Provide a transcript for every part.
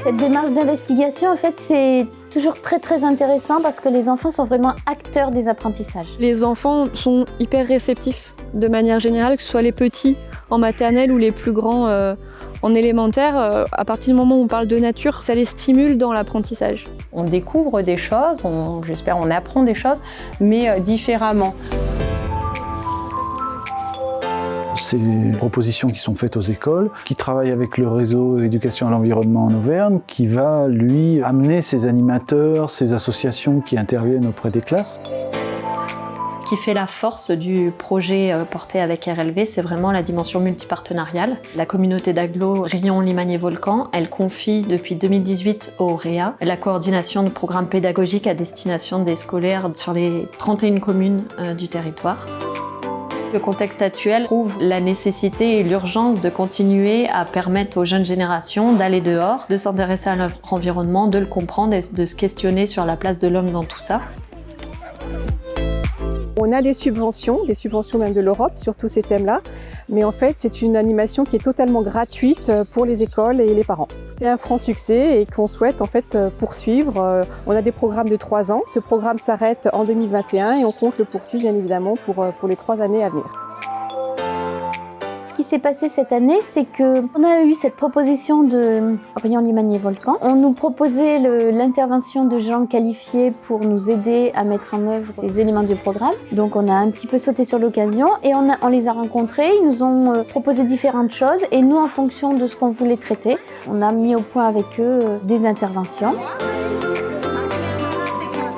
Cette démarche d'investigation, en fait, c'est toujours très très intéressant parce que les enfants sont vraiment acteurs des apprentissages. Les enfants sont hyper réceptifs de manière générale, que ce soit les petits en maternelle ou les plus grands en élémentaire. À partir du moment où on parle de nature, ça les stimule dans l'apprentissage. On découvre des choses, j'espère on apprend des choses, mais différemment. Ces propositions qui sont faites aux écoles, qui travaillent avec le réseau éducation à l'environnement en Auvergne, qui va lui amener ses animateurs, ses associations qui interviennent auprès des classes. Ce qui fait la force du projet porté avec RLV, c'est vraiment la dimension multipartenariale. La communauté d'agglo Rion, Limagne et Volcan, elle confie depuis 2018 au REA la coordination de programmes pédagogiques à destination des scolaires sur les 31 communes du territoire. Le contexte actuel prouve la nécessité et l'urgence de continuer à permettre aux jeunes générations d'aller dehors, de s'intéresser à leur environnement, de le comprendre et de se questionner sur la place de l'homme dans tout ça. On a des subventions même de l'Europe sur tous ces thèmes-là, mais en fait c'est une animation qui est totalement gratuite pour les écoles et les parents. C'est un franc succès et qu'on souhaite en fait poursuivre. On a des programmes de 3 ans. Ce programme s'arrête en 2021 et on compte le poursuivre bien évidemment pour les 3 années à venir. Ce qui s'est passé cette année, c'est qu'on a eu cette proposition de Rion, Limagne et Volcan. On nous proposait l'intervention de gens qualifiés pour nous aider à mettre en œuvre ces éléments du programme. Donc on a un petit peu sauté sur l'occasion et on les a rencontrés. Ils nous ont proposé différentes choses et nous, en fonction de ce qu'on voulait traiter, on a mis au point avec eux des interventions.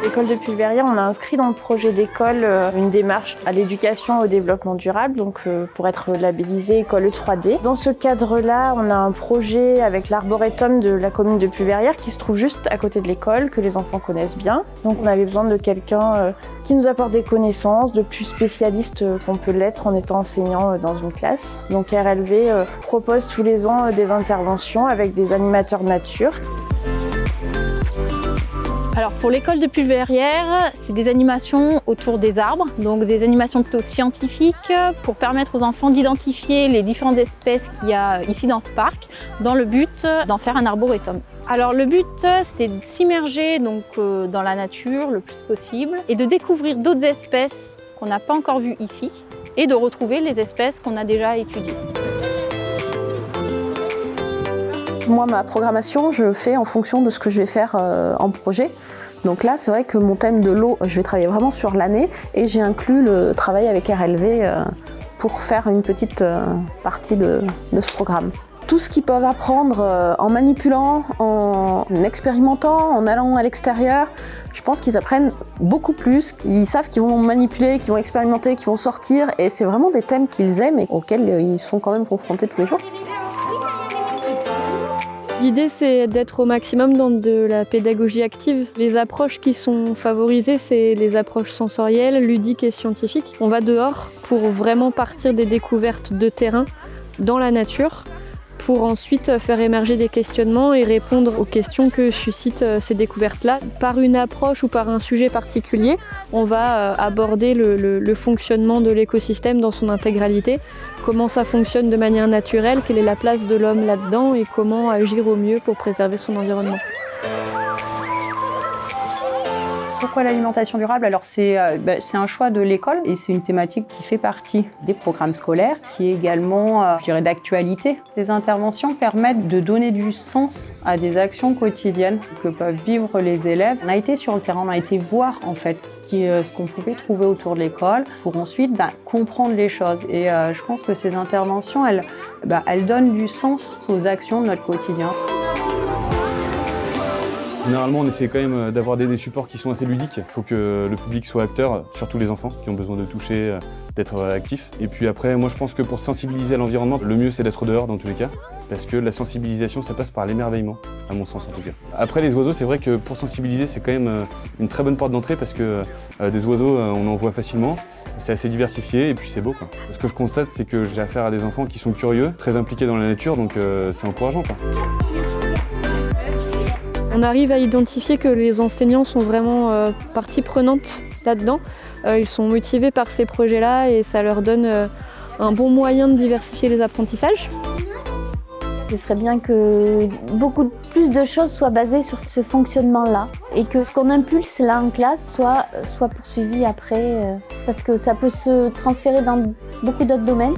L'école de Pulverrières, on a inscrit dans le projet d'école une démarche à l'éducation au développement durable, donc pour être labellisée école E3D. Dans ce cadre-là, on a un projet avec l'arboretum de la commune de Pulverrières qui se trouve juste à côté de l'école, que les enfants connaissent bien. Donc on avait besoin de quelqu'un qui nous apporte des connaissances, de plus spécialiste qu'on peut l'être en étant enseignant dans une classe. Donc RLV propose tous les ans des interventions avec des animateurs nature. Alors pour l'école de Pulverrières, c'est des animations autour des arbres, donc des animations plutôt scientifiques pour permettre aux enfants d'identifier les différentes espèces qu'il y a ici dans ce parc, dans le but d'en faire un arboretum. Alors le but, c'était de s'immerger dans la nature le plus possible et de découvrir d'autres espèces qu'on n'a pas encore vues ici et de retrouver les espèces qu'on a déjà étudiées. Moi, ma programmation, je fais en fonction de ce que je vais faire en projet. Donc là, c'est vrai que mon thème de l'eau, je vais travailler vraiment sur l'année et j'ai inclus le travail avec RLV pour faire une petite partie de ce programme. Tout ce qu'ils peuvent apprendre en manipulant, en expérimentant, en allant à l'extérieur, je pense qu'ils apprennent beaucoup plus. Ils savent qu'ils vont manipuler, qu'ils vont expérimenter, qu'ils vont sortir et c'est vraiment des thèmes qu'ils aiment et auxquels ils sont quand même confrontés tous les jours. L'idée, c'est d'être au maximum dans de la pédagogie active. Les approches qui sont favorisées, c'est les approches sensorielles, ludiques et scientifiques. On va dehors pour vraiment partir des découvertes de terrain dans la nature, pour ensuite faire émerger des questionnements et répondre aux questions que suscitent ces découvertes-là. Par une approche ou par un sujet particulier, on va aborder le fonctionnement de l'écosystème dans son intégralité, comment ça fonctionne de manière naturelle, quelle est la place de l'homme là-dedans et comment agir au mieux pour préserver son environnement. Pourquoi l'alimentation durable? Alors c'est un choix de l'école et c'est une thématique qui fait partie des programmes scolaires, qui est également, je dirais, d'actualité. Ces interventions permettent de donner du sens à des actions quotidiennes que peuvent vivre les élèves. On a été sur le terrain, on a été voir en fait ce qu'on pouvait trouver autour de l'école pour ensuite comprendre les choses. Et je pense que ces interventions, elles donnent du sens aux actions de notre quotidien. Généralement, on essaie quand même d'avoir des supports qui sont assez ludiques. Il faut que le public soit acteur, surtout les enfants qui ont besoin de toucher, d'être actifs. Et puis après, moi je pense que pour sensibiliser à l'environnement, le mieux c'est d'être dehors dans tous les cas. Parce que la sensibilisation, ça passe par l'émerveillement, à mon sens en tout cas. Après les oiseaux, c'est vrai que pour sensibiliser, c'est quand même une très bonne porte d'entrée parce que des oiseaux, on en voit facilement. C'est assez diversifié et puis c'est beau, quoi. Ce que je constate, c'est que j'ai affaire à des enfants qui sont curieux, très impliqués dans la nature, donc c'est encourageant, quoi. On arrive à identifier que les enseignants sont vraiment partie prenante là-dedans. Ils sont motivés par ces projets-là et ça leur donne un bon moyen de diversifier les apprentissages. Ce serait bien que beaucoup de plus de choses soient basées sur ce fonctionnement-là et que ce qu'on impulse là en classe soit poursuivi après parce que ça peut se transférer dans beaucoup d'autres domaines.